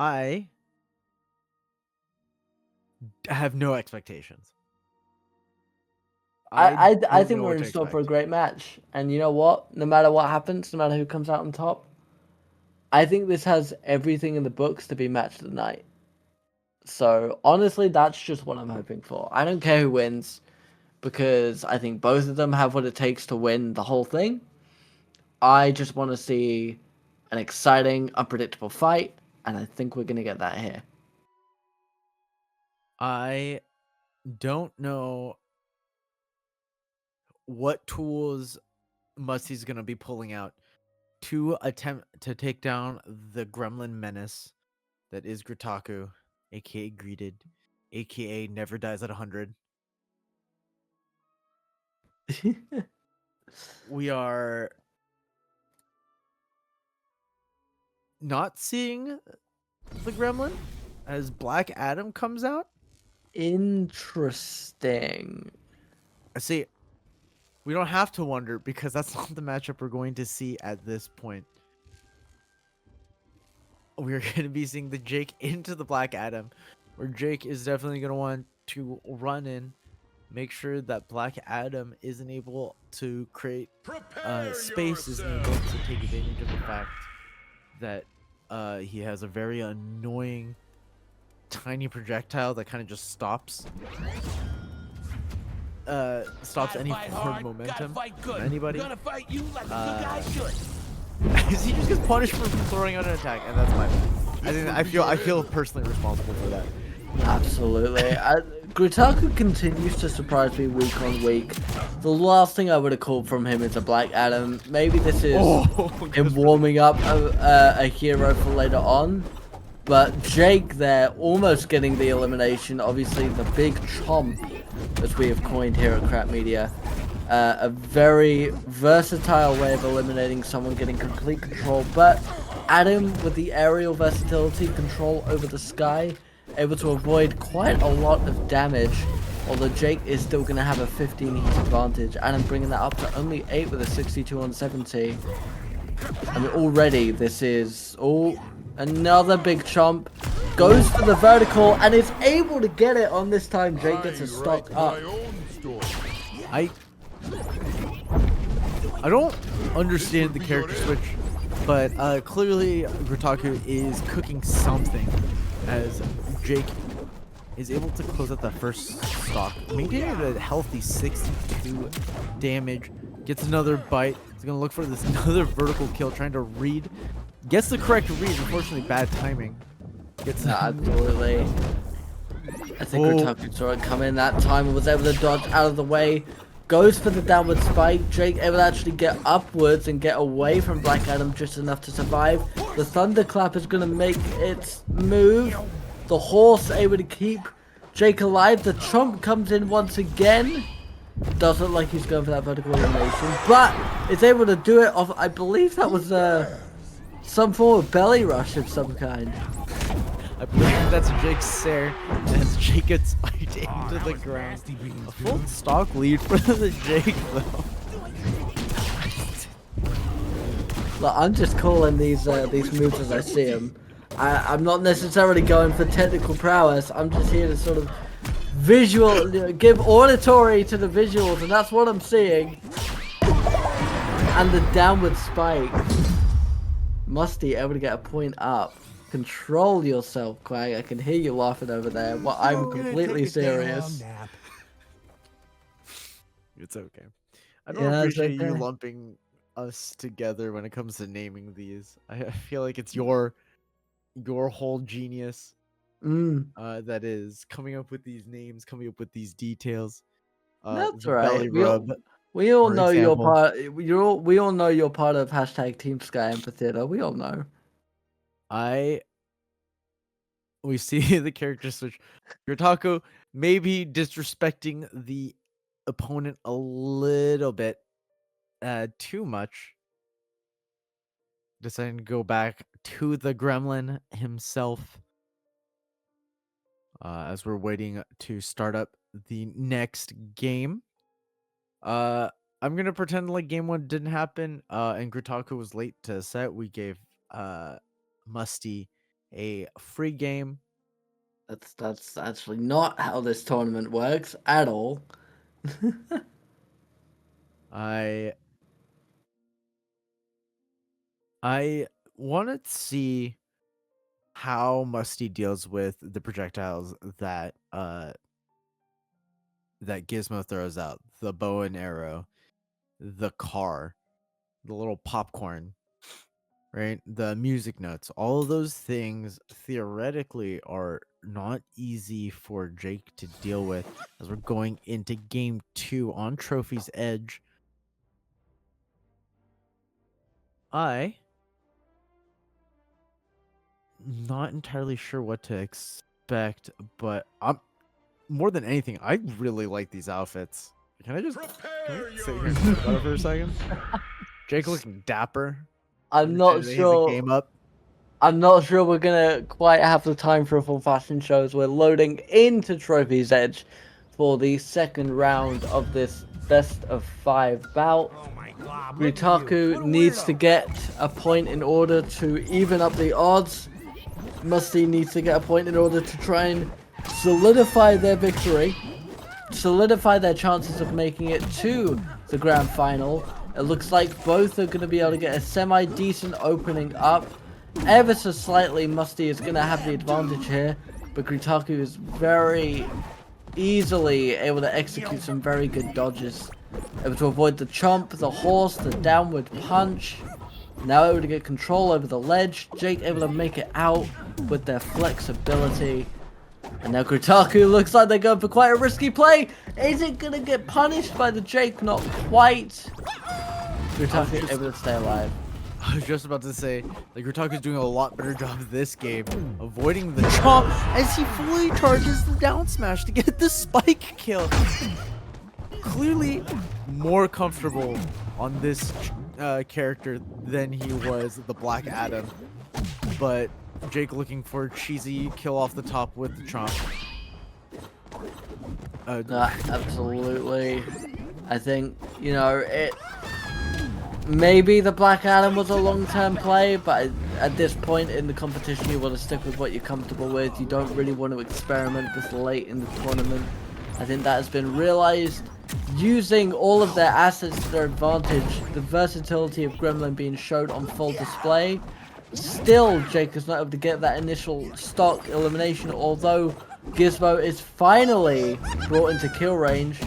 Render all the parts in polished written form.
I have no expectations. I I don't think know we're what in to store for a expect. great match. And you know what? No matter what happens, no matter who comes out on top, I think this has everything in the books to be match of the night. So honestly, that's just what I'm hoping for. I don't care who wins because I think both of them have what it takes to win the whole thing. I just want to see an exciting, unpredictable fight, and I think we're gonna get that here. I don't know what tools Musty's gonna be pulling out to attempt to take down the gremlin menace that is Greeetaku, aka Greeted, aka Never Dies at 100. We are not seeing the gremlin as Black Adam comes out. Interesting. I see. We don't have to wonder because that's not the matchup we're going to see at this point. We're going to be seeing the Jake into the Black Adam, where Jake is definitely going to want to run in, make sure that Black Adam isn't able to create space, isn't able to take advantage of the fact that he has a very annoying tiny projectile that kind of just stops any forward momentum from anybody. He just gets punished for throwing out an attack, and that's my bad. I feel personally responsible for that. Absolutely. Greeetaku continues to surprise me week on week. The last thing I would have called from him is a Black Adam. Maybe this is him warming up a hero for later on. But Jake there, almost getting the elimination. Obviously, the big chomp, as we have coined here at Crap Media. A very versatile way of eliminating someone, getting complete control. But Adam, with the aerial versatility, control over the sky, able to avoid quite a lot of damage. Although Jake is still going to have a 15 heat advantage. Adam bringing that up to only 8 with a 62 on 70. I mean, already this is... Oh, another big chomp. Goes for the vertical and is able to get it on this time. Jake gets a stock up. I don't understand the character switch, but clearly Greeetaku is cooking something as Jake is able to close out that first stock, maintaining a healthy 62 damage, gets another bite. He's going to look for this another vertical kill, trying to read. Gets the correct read, unfortunately bad timing. Gets absolutely. I think Greeetaku saw it come in that time and was able to dodge out of the way. Goes for the downward spike. Jake able to actually get upwards and get away from Black Adam just enough to survive. The thunderclap is going to make its move. The horse able to keep Jake alive. The chomp comes in once again. Does look like he's going for that vertical elimination, but it's able to do it off. I believe that was some form of belly rush of some kind. I believe that's Jake's Sare as Jake gets spiked into the ground. A full stock lead for the Jake, though. Look, I'm just calling these moves as I see them. I'm not necessarily going for technical prowess. I'm just here to sort of give auditory to the visuals, and that's what I'm seeing. And the downward spike. Musty able to get a point up. Control yourself, Quag. I can hear you laughing over there. Well, I'm completely serious. It's okay. I don't appreciate you lumping us together when it comes to naming these. I feel like it's your whole genius that is coming up with these names, coming up with these details. That's The right. belly rub. We all know you're part. We all know you're part of hashtag Team Sky Amphitheater. We all know. We see the character switch. Greeetaku maybe disrespecting the opponent a little bit too much. Deciding to go back to the gremlin himself. As we're waiting to start up the next game. I'm gonna pretend like game one didn't happen. And Greeetaku was late to set. We gave Musty a free game. That's actually not how this tournament works at all. I want to see how Musty deals with the projectiles that that Gizmo throws out, the bow and arrow, the car, the little popcorn, right? The music notes, all of those things theoretically are not easy for Jake to deal with as we're going into game 2 on Trophy's Edge. I not entirely sure what to expect, but I'm more than anything, I really like these outfits. Can I just sit here and talk about it for a second? Jake looking dapper. I'm not They have the sure. game up. I'm not sure we're gonna quite have the time for a full fashion show as we're loading into Trophy's Edge for the second round of this best of 5 bout. Greeetaku needs to get a point in order to even up the odds. Musty needs to get a point in order to try and solidify their victory, solidify their chances of making it to the grand final. It looks like both are going to be able to get a semi-decent opening up. Ever so slightly, Musty is going to have the advantage here, but Greeetaku is very easily able to execute some very good dodges. Able to avoid the chomp, the horse, the downward punch. Now able to get control over the ledge. Jake able to make it out with their flexibility. And now Greeetaku looks like they're going for quite a risky play. Is it going to get punished by the Jake? Not quite. Greeetaku able to stay alive. I was just about to say, like, Greeetaku's doing a lot better job this game, avoiding the chomp as he fully charges the down smash to get the spike kill. Clearly more comfortable on this character than he was the Black Adam, but Jake looking for a cheesy kill off the top with the chomp. Absolutely. I think, you know, maybe the Black Adam was a long-term play, but at this point in the competition, you want to stick with what you're comfortable with. You don't really want to experiment this late in the tournament. I think that has been realized. Using all of their assets to their advantage, the versatility of Gremlin being shown on full display. Still, Jake is not able to get that initial stock elimination, although Gizmo is finally brought into kill range.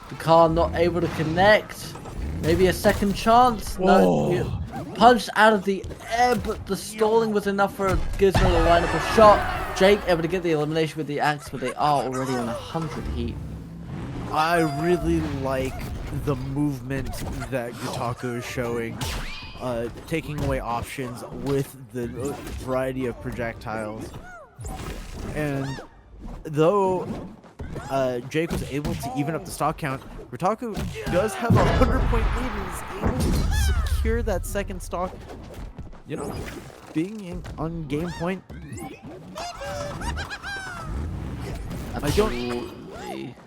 The car not able to connect. Maybe a second chance. No, punched out of the air, but the stalling was enough for Gizmo to line up a shot. Jake able to get the elimination with the axe, but they are already on 100 heat. I really like the movement that Greeetaku is showing, taking away options with the variety of projectiles. And though Jake was able to even up the stock count, Greeetaku does have a 100-point lead and is able to secure that second stock, you know, being on game point.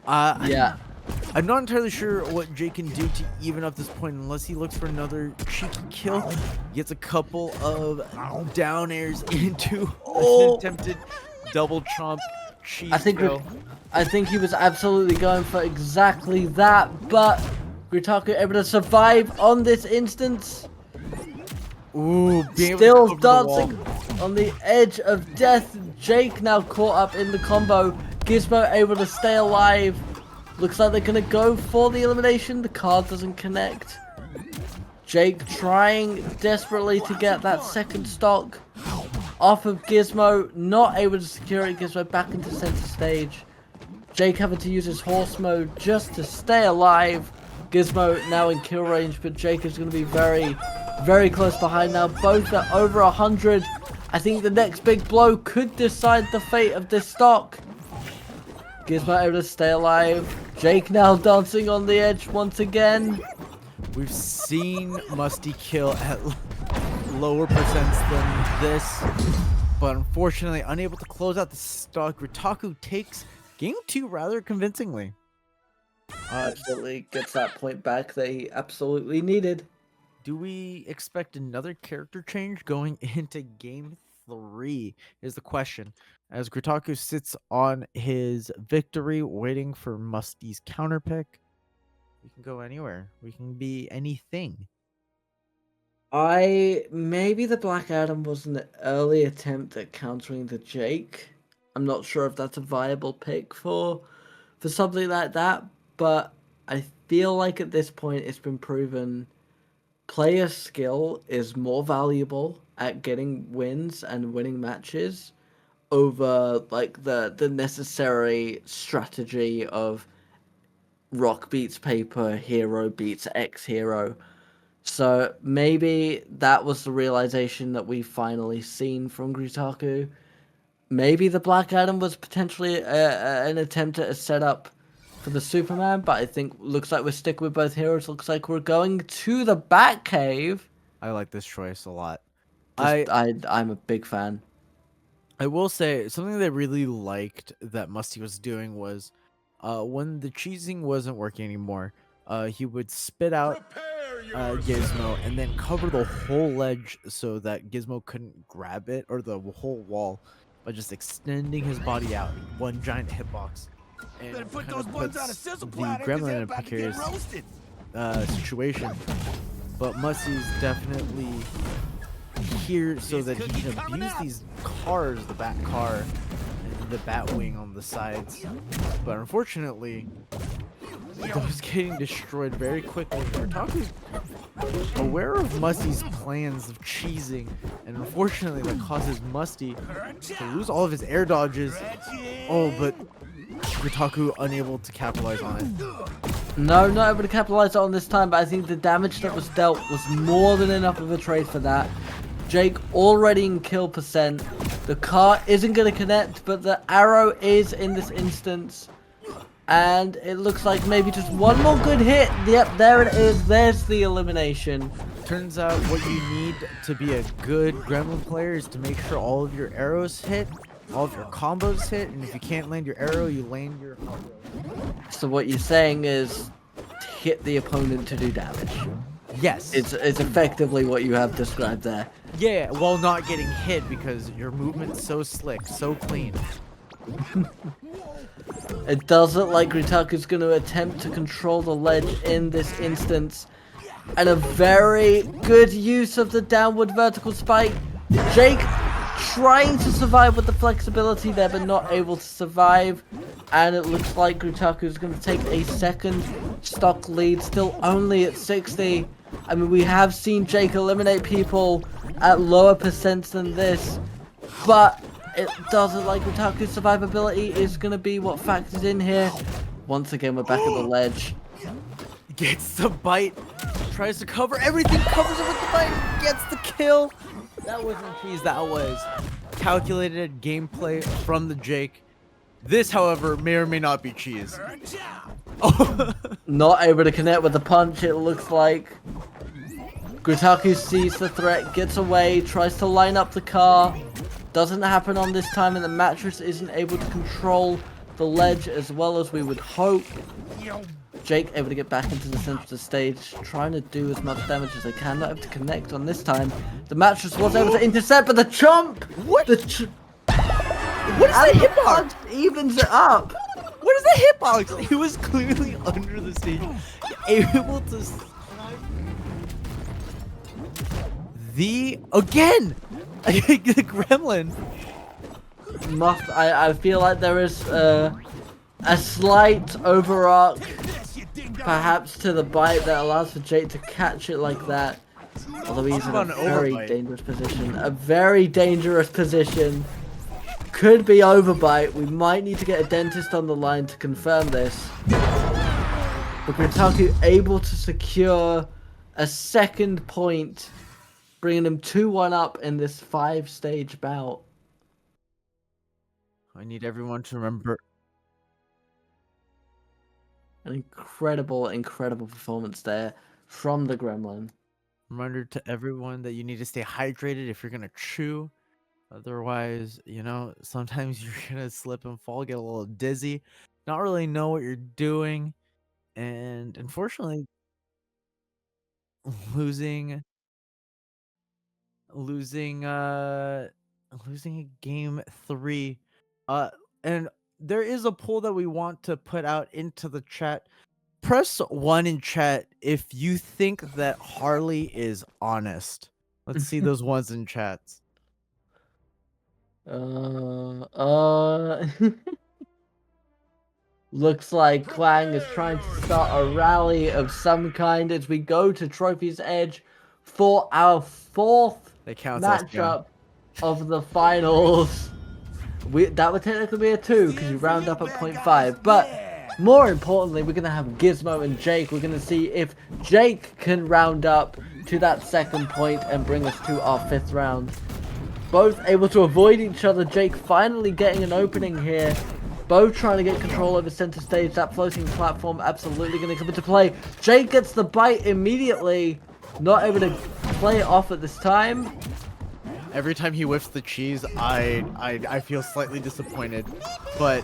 Yeah. I'm not entirely sure what Jake can do to even up this point unless he looks for another cheeky kill. Gets a couple of down airs into an attempted double chomp cheese kill. I think he was absolutely going for exactly that, but Greeetaku able to survive on this instance. Ooh, still dancing on the edge of death. Jake now caught up in the combo. Gizmo able to stay alive. Looks like they're gonna go for the elimination. The card doesn't connect. Jake trying desperately to get that second stock off of Gizmo. Not able to secure it. Gizmo back into center stage. Jake having to use his horse mode just to stay alive. Gizmo now in kill range, but Jake is going to be very, very close behind now. Both are over 100. I think the next big blow could decide the fate of this stock. Gizmo able to stay alive. Jake now dancing on the edge once again. We've seen Musty kill at lower percents than this, but unfortunately unable to close out the stock. Greeetaku takes game 2 rather convincingly. Absolutely gets that point back that he absolutely needed. Do we expect another character change going into game 3 is the question. As Greeetaku sits on his victory, waiting for Musty's counter pick, we can go anywhere. We can be anything. Maybe the Black Adam was an early attempt at countering the Jake. I'm not sure if that's a viable pick for something like that, but I feel like at this point it's been proven player skill is more valuable at getting wins and winning matches over like the necessary strategy of rock beats paper, hero beats X hero. So maybe that was the realization that we finally seen from Greeetaku. Maybe the Black Adam was potentially an attempt at a setup for the Superman, but I think looks like we're sticking with both heroes. Looks like we're going to the Batcave. I like this choice a lot. I'm a big fan. I will say something that I really liked that Musty was doing was when the cheesing wasn't working anymore, he would spit out Gizmo and then cover the whole ledge so that Gizmo couldn't grab it or the whole wall by just extending his body out, one giant hitbox, and kind of puts the gremlin in a precarious situation. But Musty's definitely here so that he can abuse these cars, the bat car and the bat wing on the sides. But unfortunately, those getting destroyed very quickly. Greeetaku's aware of Musty's plans of cheesing, and unfortunately that causes Musty to lose all of his air dodges. Oh, but Greeetaku unable to capitalize on it. No, not able to capitalize on this time, but I think the damage that was dealt was more than enough of a trade for that. Jake already in kill percent. The car isn't going to connect, but the arrow is in this instance. And it looks like maybe just one more good hit. Yep, there it is. There's the elimination. Turns out what you need to be a good gremlin player is to make sure all of your arrows hit, all of your combos hit, and if you can't land your arrow, you land your combo. So what you're saying is hit the opponent to do damage. Yes. It's effectively what you have described there. Yeah, while not getting hit because your movement's so slick, so clean. It does look like Greeetaku's going to attempt to control the ledge in this instance. And a very good use of the downward vertical spike. Jake trying to survive with the flexibility there, but not able to survive. And it looks like Greeetaku's going to take a second stock lead, still only at 60. I mean, we have seen Jake eliminate people at lower percents than this, but it doesn't like Greetaku's survivability is going to be what factors in here. Once again, we're back at the ledge. Gets the bite, tries to cover everything, covers it with the bite, gets the kill. That wasn't cheese, that was calculated gameplay from the Jake. This, however, may or may not be cheese. Oh. Not able to connect with the punch, it looks like. Greeetaku sees the threat, gets away, tries to line up the car. Doesn't happen on this time, and the mattress isn't able to control the ledge as well as we would hope. Jake able to get back into the center of the stage, trying to do as much damage as they can, not able to connect on this time. The mattress was able to intercept, but the chomp! What? What is that hitbox? Evens it up. What is that hitbox? He was clearly under the stage, able to again the gremlin. I feel like there is a slight overarch, perhaps to the bite that allows for Jake to catch it like that. Although he's in a very dangerous position. A very dangerous position. Could be overbite. We might need to get a dentist on the line to confirm this. But Greeetaku able to secure a second point, bringing him 2-1 up in this 5-stage bout. I need everyone to remember. An incredible, incredible performance there from the Gremlin. Reminder to everyone that you need to stay hydrated if you're going to chew. Otherwise, you know, sometimes you're going to slip and fall, get a little dizzy, not really know what you're doing. And unfortunately, losing losing game 3. And there is a poll that we want to put out into the chat. Press 1 in chat if you think that Harley is honest. Let's see those ones in chats. Looks like Clang is trying to start a rally of some kind as we go to Trophy's Edge for our 4th matchup of the finals. That would technically be a 2 because you round up at 0.5. But more importantly, we're going to have Gizmo and Jake. We're going to see if Jake can round up to that 2nd point and bring us to our 5th round. Both able to avoid each other. Jake finally getting an opening here. Both trying to get control over center stage. That floating platform absolutely going to come into play. Jake gets the bite immediately. Not able to play it off at this time. Every time he whiffs the cheese, I feel slightly disappointed. But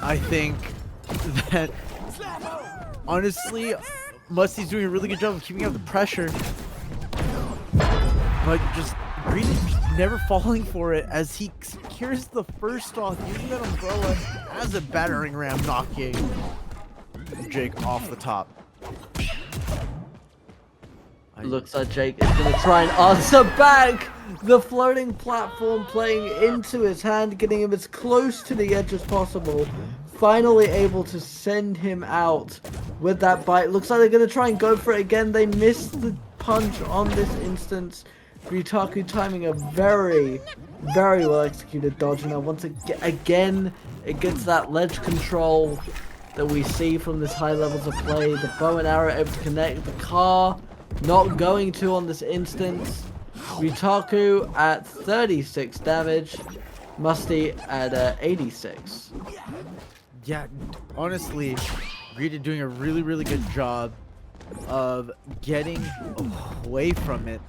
I think that, honestly, Musty's doing a really good job of keeping up the pressure. But just Green never falling for it as he secures the first stock using that umbrella as a battering ram, knocking Jake off the top. Looks like Jake is going to try and answer back. The floating platform playing into his hand, getting him as close to the edge as possible. Finally able to send him out with that bite. Looks like they're going to try and go for it again. They missed the punch on this instance. Greeetaku timing a very, very well executed dodge. Now once again, it gets that ledge control that we see from this high levels of play. The bow and arrow able to connect. The car not going to on this instance. Greeetaku at 36 damage. Musty at 86. Yeah, honestly, Greeetaku doing a really, really good job of getting away from it.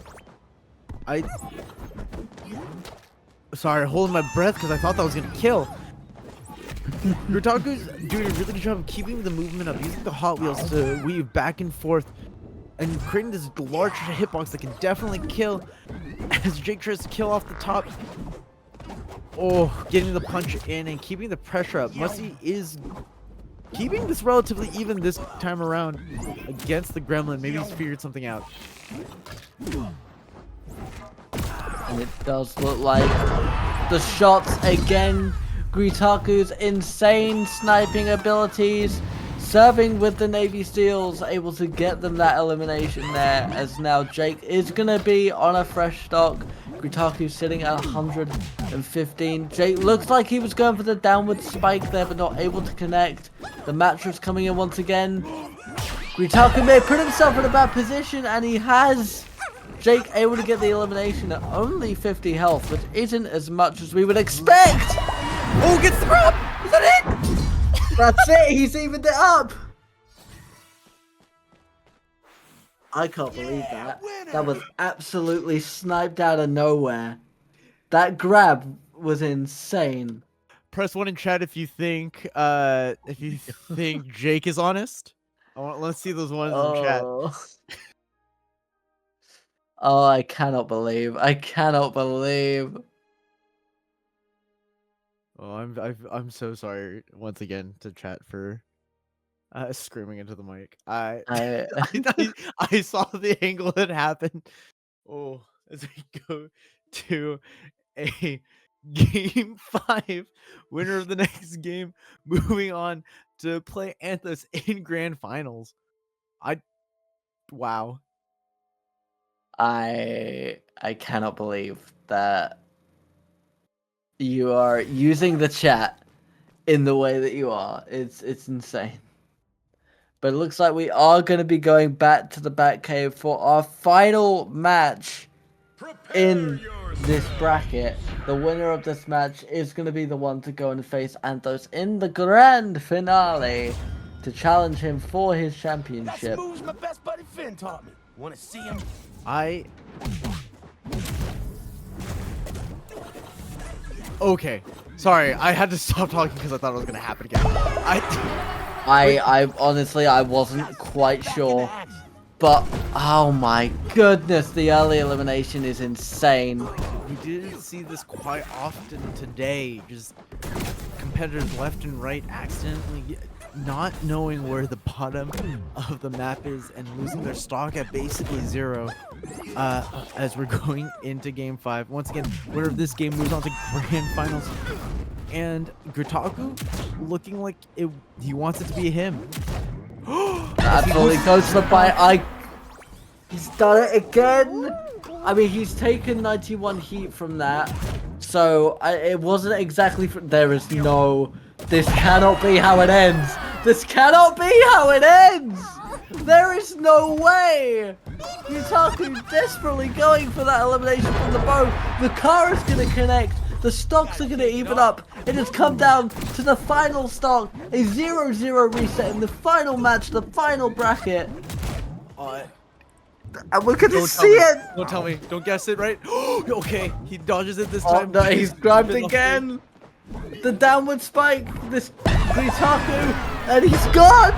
Sorry, holding my breath because I thought that was gonna kill. Greeetaku's doing a really good job of keeping the movement up, using the Hot Wheels to weave back and forth, and creating this large hitbox that can definitely kill. As Jake tries to kill off the top. Oh, getting the punch in and keeping the pressure up. Musty is keeping this relatively even this time around against the Gremlin. Maybe he's figured something out. And it does look like the shots again. Greetaku's insane sniping abilities, serving with the Navy Seals, able to get them that elimination there. As now Jake is going to be on a fresh stock. Greeetaku sitting at 115. Jake looks like he was going for the downward spike there, but not able to connect. The mattress coming in once again. Greeetaku may have put himself in a bad position, and he has. Jake able to get the elimination at only 50 health, which isn't as much as we would expect. Oh, gets the grab! Is that it? That's it, he's evened it up. I can't believe that. That was absolutely sniped out of nowhere. That grab was insane. Press 1 in chat if you think Jake is honest. Let's see those ones in chat. Oh, I cannot believe. I cannot believe. Oh, I'm so sorry once again to chat for screaming into the mic. I saw the angle that happened. Oh, as we go to a game 5, winner of the next game, moving on to play Anthos in grand finals. Wow. I cannot believe that you are using the chat in the way that you are. It's insane. But it looks like we are going to be going back to the Batcave for our final match in this bracket. The winner of this match is going to be the one to go and face Anthos in the grand finale to challenge him for his championship. That moves my best buddy Finn taught me. Want to see him? Okay. Sorry, I had to stop talking because I thought it was gonna happen again. I honestly, I wasn't quite sure. But, oh my goodness, the early elimination is insane. we didn't see this quite often today. Just competitors left and right accidentally not knowing where the bottom of the map is and losing their stock at basically 0 as we're going into game 5. Once again, winner of this game moves on to grand finals, and Greeetaku looking like he wants it to be him. Absolutely goes to the bite. He's done it again. I mean, he's taken 91 heat from that, so it wasn't exactly. There is no. This cannot be how it ends. This cannot be how it ends. There is no way. Greeetaku desperately going for that elimination from the bow. The car is gonna connect. The stocks are going to even up. It has come down to the final stock. A 0-0 reset in the final match, the final bracket. And we're going to see it. Don't tell me. Don't guess it, right? Okay, he dodges it this Oh, time. no, he's grabbed again. The downward spike. This Greeetaku. And he's gone.